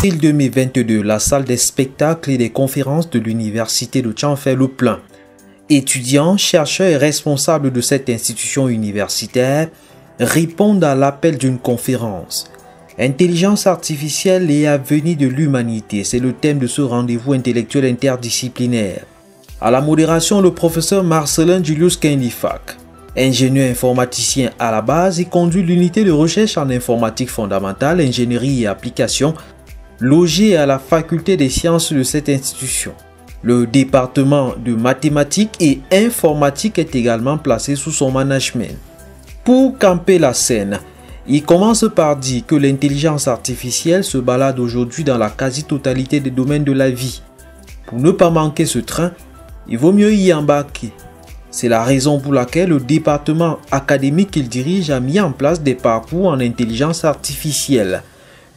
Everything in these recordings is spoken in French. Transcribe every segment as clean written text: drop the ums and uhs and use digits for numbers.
En 2022, la salle des spectacles et des conférences de l'université de Tchang fait le plein. Étudiants, chercheurs et responsables de cette institution universitaire répondent à l'appel d'une conférence. Intelligence artificielle et avenir de l'humanité, c'est le thème de ce rendez-vous intellectuel interdisciplinaire. À la modération, le professeur Marcelin Julius Kendifak. Ingénieur informaticien à la base, il conduit l'unité de recherche en informatique fondamentale, ingénierie et application, logée à la faculté des sciences de cette institution. Le département de mathématiques et informatique est également placé sous son management. Pour camper la scène, il commence par dire que l'intelligence artificielle se balade aujourd'hui dans la quasi-totalité des domaines de la vie. Pour ne pas manquer ce train, il vaut mieux y embarquer. C'est la raison pour laquelle le département académique qu'il dirige a mis en place des parcours en intelligence artificielle.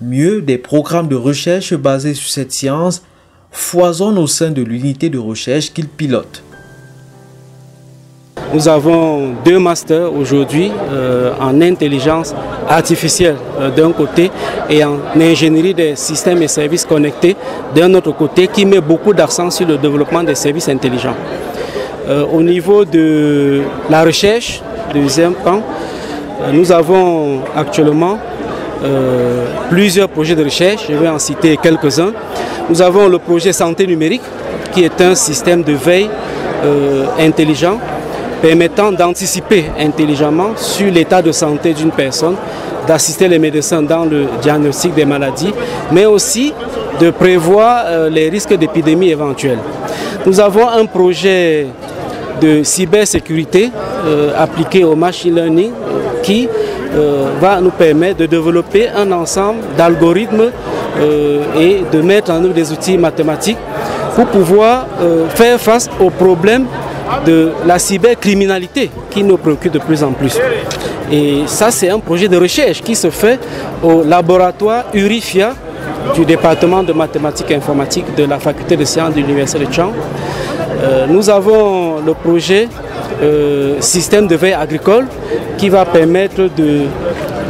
Mieux, des programmes de recherche basés sur cette science foisonnent au sein de l'unité de recherche qu'il pilote. Nous avons 2 masters aujourd'hui en intelligence artificielle d'un côté et en ingénierie des systèmes et services connectés d'un autre côté, qui met beaucoup d'accent sur le développement des services intelligents. Au niveau de la recherche, deuxième pan, nous avons actuellement plusieurs projets de recherche, je vais en citer quelques-uns. Nous avons le projet santé numérique, qui est un système de veille intelligent permettant d'anticiper intelligemment sur l'état de santé d'une personne, d'assister les médecins dans le diagnostic des maladies, mais aussi de prévoir les risques d'épidémie éventuelles. Nous avons un projet de cybersécurité appliqué au machine learning qui va nous permettre de développer un ensemble d'algorithmes et de mettre en œuvre des outils mathématiques pour pouvoir faire face aux problèmes de la cybercriminalité qui nous préoccupe de plus en plus. Et ça, c'est un projet de recherche qui se fait au laboratoire Urifia du département de mathématiques et informatique de la faculté de sciences de l'université de Tchang. Nous avons le projet système de veille agricole qui va permettre de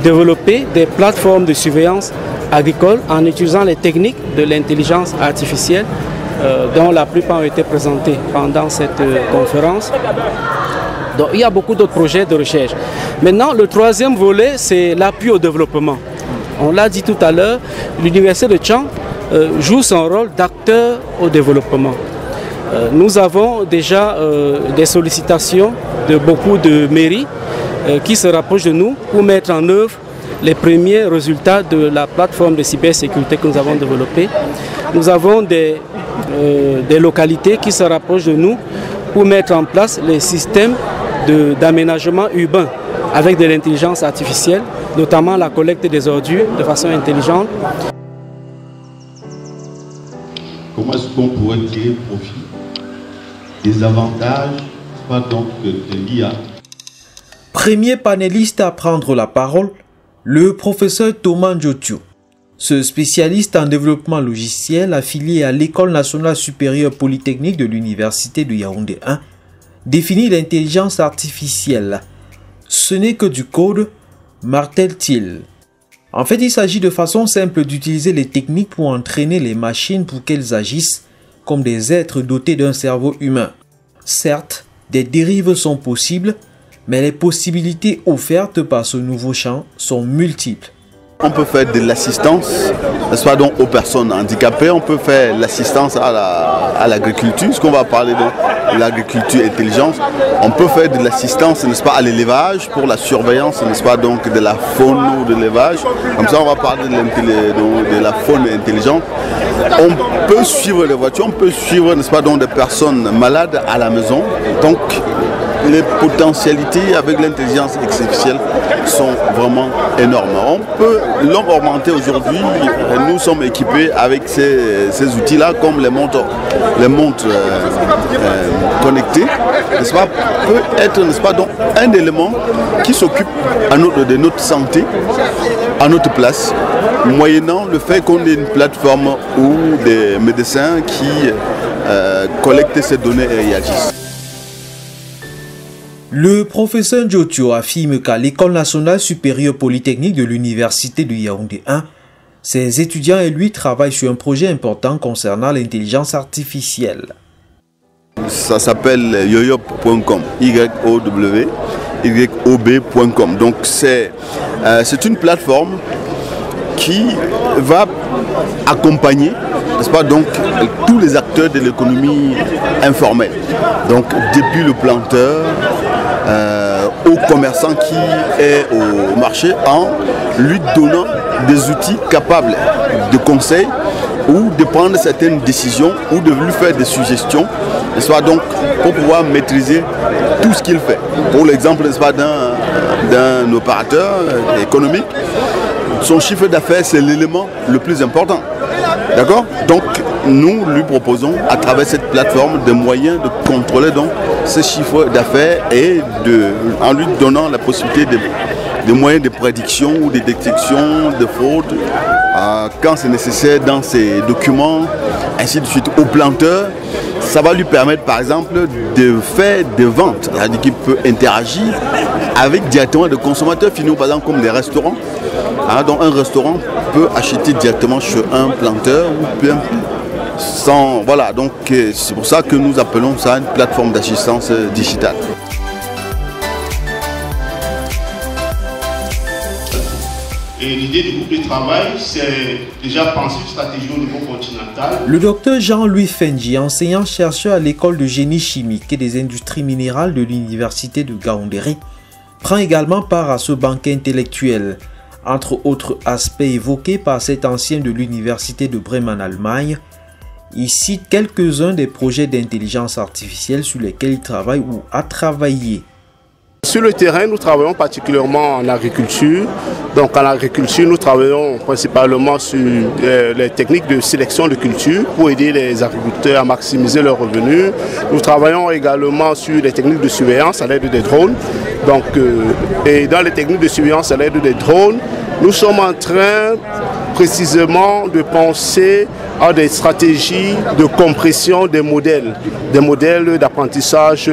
développer des plateformes de surveillance agricole en utilisant les techniques de l'intelligence artificielle dont la plupart ont été présentées pendant cette conférence. Donc, il y a beaucoup d'autres projets de recherche. Maintenant, le troisième volet, c'est l'appui au développement. On l'a dit tout à l'heure, l'université de Tchang joue son rôle d'acteur au développement. Nous avons déjà des sollicitations de beaucoup de mairies qui se rapprochent de nous pour mettre en œuvre les premiers résultats de la plateforme de cybersécurité que nous avons développée. Nous avons des localités qui se rapprochent de nous pour mettre en place les systèmes d'aménagement urbain avec de l'intelligence artificielle, notamment la collecte des ordures de façon intelligente. Comment est-ce qu'on pourrait tirer profit des avantages, pas donc de l'IA? Premier panéliste à prendre la parole, le professeur Thomas Ndjotiou. Ce spécialiste en développement logiciel affilié à l'École nationale supérieure polytechnique de l'Université de Yaoundé 1 définit l'intelligence artificielle. Ce n'est que du code, martèle-t-il. En fait, il s'agit de façon simple d'utiliser les techniques pour entraîner les machines pour qu'elles agissent comme des êtres dotés d'un cerveau humain. Certes, des dérives sont possibles, mais les possibilités offertes par ce nouveau champ sont multiples. On peut faire de l'assistance, n'est-ce pas, donc aux personnes handicapées, on peut faire l'assistance à l'agriculture, ce qu'on va parler de l'agriculture intelligente. On peut faire de l'assistance, n'est-ce pas, à l'élevage, pour la surveillance, n'est-ce pas, donc de la faune ou de l'élevage. Comme ça, on va parler de la faune intelligente. On peut suivre les voitures, on peut suivre, n'est-ce pas, donc des personnes malades à la maison. Donc, les potentialités avec l'intelligence artificielle sont vraiment énormes. On peut l'augmenter aujourd'hui. Nous sommes équipés avec ces outils-là, comme les montres connectées. N'est-ce pas, peut être, n'est-ce pas, donc un élément qui s'occupe de notre santé à notre place, moyennant le fait qu'on ait une plateforme ou des médecins qui collectent ces données et y agissent. Le professeur Ndjotiou affirme qu'à l'École nationale supérieure polytechnique de l'Université de Yaoundé 1, Ses étudiants et lui travaillent sur un projet important concernant l'intelligence artificielle. Ça s'appelle yoyob.com, yob.com. Donc c'est une plateforme qui va accompagner, n'est-ce pas, donc tous les acteurs de l'économie informelle. Donc depuis le planteur au commerçant qui est au marché, en lui donnant des outils capables de conseil ou de prendre certaines décisions ou de lui faire des suggestions, n'est-ce pas, donc pour pouvoir maîtriser tout ce qu'il fait. Pour l'exemple, n'est-ce pas, d'un opérateur économique, son chiffre d'affaires, c'est l'élément le plus important. D'accord? Donc, nous lui proposons, à travers cette plateforme, des moyens de contrôler donc ce chiffre d'affaires et en lui donnant la possibilité de moyens de prédiction ou de détection de fraude quand c'est nécessaire dans ses documents, ainsi de suite. Au planteur, ça va lui permettre par exemple de faire des ventes, c'est-à-dire qu'il peut interagir avec directement des consommateurs finaux, par exemple comme des restaurants. Donc un restaurant peut acheter directement chez un planteur ou bien sans. Voilà, donc c'est pour ça que nous appelons ça une plateforme d'assistance digitale. Et l'idée du groupe de travail, c'est déjà penser une stratégie au niveau continental. Le docteur Jean-Louis Fendji, enseignant-chercheur à l'école de génie chimique et des industries minérales de l'université de Gaoundéré, prend également part à ce banquet intellectuel. Entre autres aspects évoqués par cet ancien de l'université de Bremen en Allemagne, il cite quelques-uns des projets d'intelligence artificielle sur lesquels il travaille ou a travaillé. Sur le terrain, nous travaillons particulièrement en agriculture. Donc en agriculture, nous travaillons principalement sur les techniques de sélection de culture pour aider les agriculteurs à maximiser leurs revenus. Nous travaillons également sur les techniques de surveillance à l'aide des drones. Donc, et dans les techniques de surveillance à l'aide des drones, nous sommes en train précisément de penser à des stratégies de compression des modèles d'apprentissage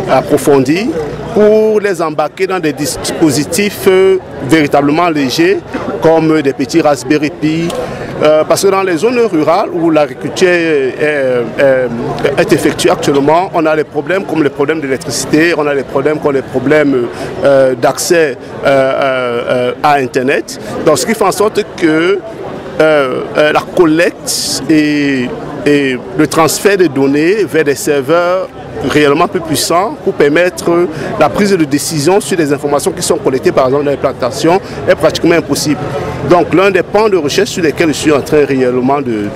approfondis pour les embarquer dans des dispositifs véritablement légers comme des petits Raspberry Pi. Parce que dans les zones rurales où l'agriculture est effectuée actuellement, on a les problèmes comme les problèmes d'électricité, on a les problèmes comme les problèmes d'accès à Internet. Donc ce qui fait en sorte que la collecte et le transfert de données vers des serveurs réellement plus puissants pour permettre la prise de décision sur des informations qui sont collectées par exemple dans les plantations est pratiquement impossible. Donc l'un des pans de recherche sur lesquels je suis en train réellement de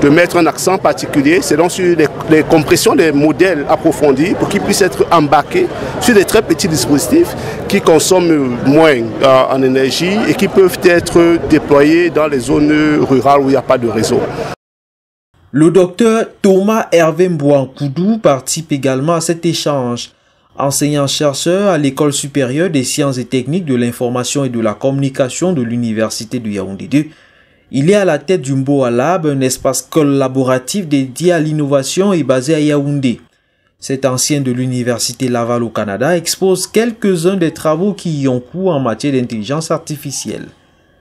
mettre un accent particulier, c'est donc sur les compressions des modèles approfondis pour qu'ils puissent être embarqués sur des très petits dispositifs qui consomment moins en énergie et qui peuvent être déployés dans les zones rurales où il n'y a pas de réseau. Le docteur Thomas Hervé Mbouankoudou participe également à cet échange. Enseignant-chercheur à l'École supérieure des sciences et techniques de l'information et de la communication de l'Université de Yaoundé 2, il est à la tête du Mboa Lab, un espace collaboratif dédié à l'innovation et basé à Yaoundé. Cet ancien de l'Université Laval au Canada expose quelques-uns des travaux qui y ont cours en matière d'intelligence artificielle.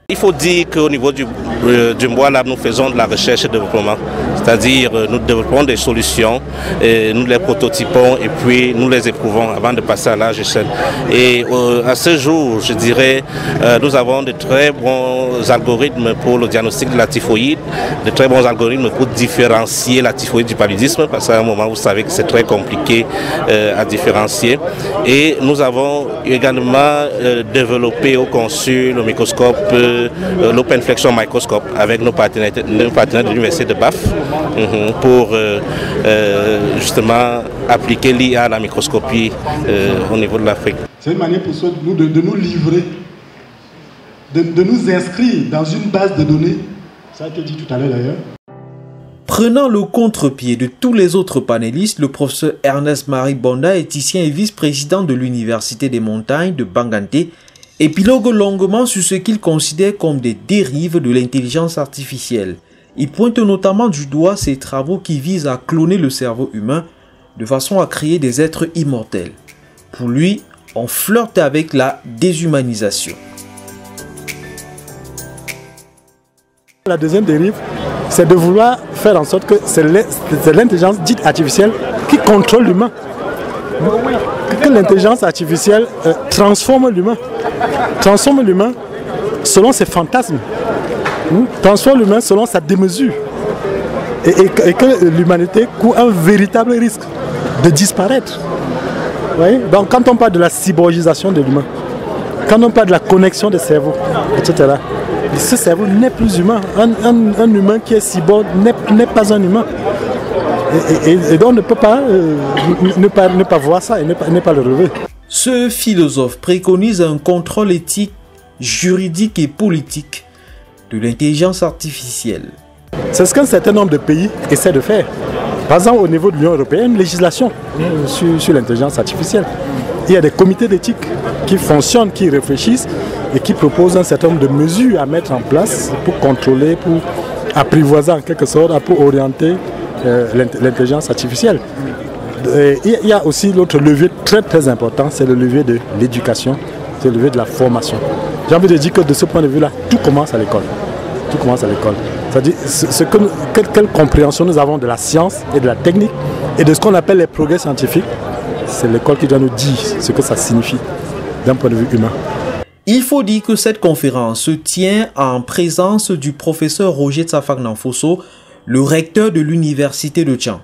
Il faut dire qu'au niveau du Mboa Lab, nous faisons de la recherche et développement. C'est-à-dire, nous développons des solutions, et nous les prototypons et puis nous les éprouvons avant de passer à large échelle. Et à ce jour, je dirais, nous avons de très bons algorithmes pour le diagnostic de la typhoïde, de très bons algorithmes pour différencier la typhoïde du paludisme, parce qu'à un moment, vous savez que c'est très compliqué à différencier. Et nous avons également développé ou conçu le microscope, l'Open Flexion Microscope, avec nos partenaires de l'Université de Baf, pour justement appliquer l'IA à la microscopie au niveau de l'Afrique. C'est une manière pour nous de nous livrer, de nous inscrire dans une base de données, ça a été dit tout à l'heure d'ailleurs. Prenant le contre-pied de tous les autres panélistes, le professeur Ernest-Marie Bonda, éthicien et vice-président de l'Université des montagnes de Banganté, épilogue longuement sur ce qu'il considère comme des dérives de l'intelligence artificielle. Il pointe notamment du doigt ses travaux qui visent à cloner le cerveau humain de façon à créer des êtres immortels. Pour lui, on flirte avec la déshumanisation. la deuxième dérive, c'est de vouloir faire en sorte que c'est l'intelligence dite artificielle qui contrôle l'humain. Que l'intelligence artificielle transforme l'humain selon ses fantasmes, transforme l'humain selon sa démesure, et que l'humanité court un véritable risque de disparaître. Donc quand on parle de la cyborgisation de l'humain, quand on parle de la connexion des cerveaux, etc., ce cerveau n'est plus humain. Un humain qui est cyborg n'est pas un humain. Et donc on ne peut pas ne pas voir ça et ne pas le relever. Ce philosophe préconise un contrôle éthique, juridique et politique de l'intelligence artificielle. C'est ce qu'un certain nombre de pays essaient de faire. Par exemple, au niveau de l'Union européenne, législation sur l'intelligence artificielle. Il y a des comités d'éthique qui fonctionnent, qui réfléchissent et qui proposent un certain nombre de mesures à mettre en place pour contrôler, pour apprivoiser en quelque sorte, pour orienter l'intelligence artificielle. Et il y a aussi l'autre levier très très important, c'est le levier de l'éducation, c'est le levier de la formation. J'ai envie de dire que de ce point de vue-là, tout commence à l'école. Tout commence à l'école. C'est-à-dire quelle compréhension nous avons de la science et de la technique et de ce qu'on appelle les progrès scientifiques, c'est l'école qui doit nous dire ce que ça signifie d'un point de vue humain. Il faut dire que cette conférence se tient en présence du professeur Roger Tsafak Nanfosso, le recteur de l'université de Tchang.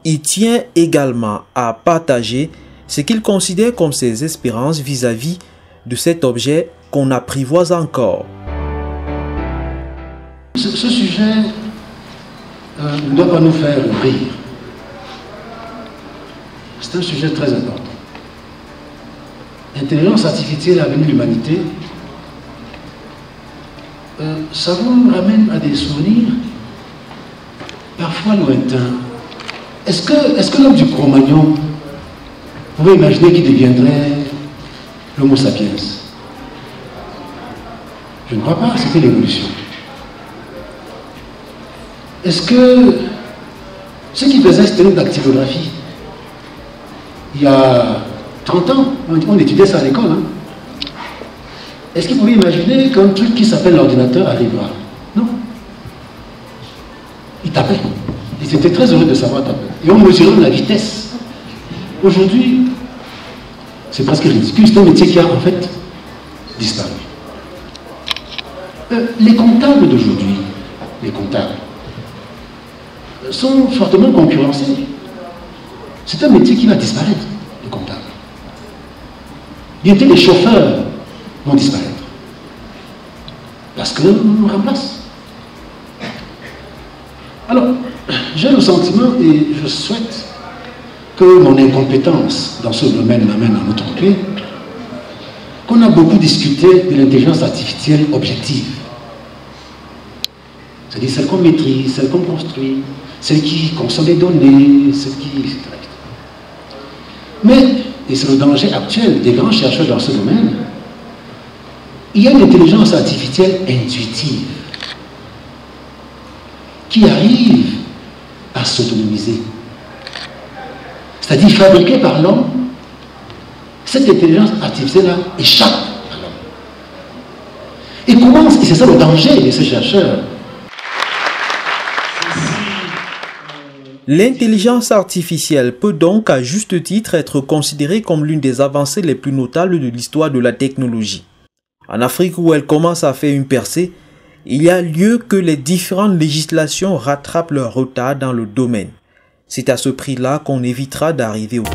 Il tient également à partager ce qu'il considère comme ses espérances vis-à-vis de cet objet qu'on apprivoise encore. Ce sujet ne doit pas nous faire rire. C'est un sujet très important. L'intelligence artificielle avec l'humanité, ça vous ramène à des souvenirs parfois lointains. Est-ce que l'homme du Cro-Magnon pouvait imaginer qu'il deviendrait l'Homo sapiens? Je ne crois pas, c'était l'évolution. Est-ce que ce qui faisait c'était une dactylographie? Il y a 30 ans, on étudiait ça à l'école. Hein? Est-ce qu'il pouvait imaginer qu'un truc qui s'appelle l'ordinateur arrivera? Non. Il tapait. Ils étaient très heureux de savoir taper. Et on mesurait la vitesse. Aujourd'hui, c'est presque ridicule. C'est un métier qui a en fait disparu. Les comptables d'aujourd'hui, les comptables, sont fortement concurrencés. C'est un métier qui va disparaître, le comptable. Bientôt les chauffeurs vont disparaître. Parce que nous remplace. Alors, j'ai le sentiment et je souhaite que mon incompétence dans ce domaine m'amène à me tromper, qu'on a beaucoup discuté de l'intelligence artificielle objective. C'est-à-dire celle qu'on maîtrise, celle qu'on construit, celle qui consomme les données, celle qui... Mais, et c'est le danger actuel des grands chercheurs dans ce domaine, il y a une intelligence artificielle intuitive qui arrive à s'autonomiser. C'est-à-dire fabriquée par l'homme, cette intelligence artificielle-là échappe à l'homme. Et comment, et c'est ça le danger de ces chercheurs. L'intelligence artificielle peut donc à juste titre être considérée comme l'une des avancées les plus notables de l'histoire de la technologie. En Afrique où elle commence à faire une percée, il y a lieu que les différentes législations rattrapent leur retard dans le domaine. C'est à ce prix-là qu'on évitera d'arriver au bout.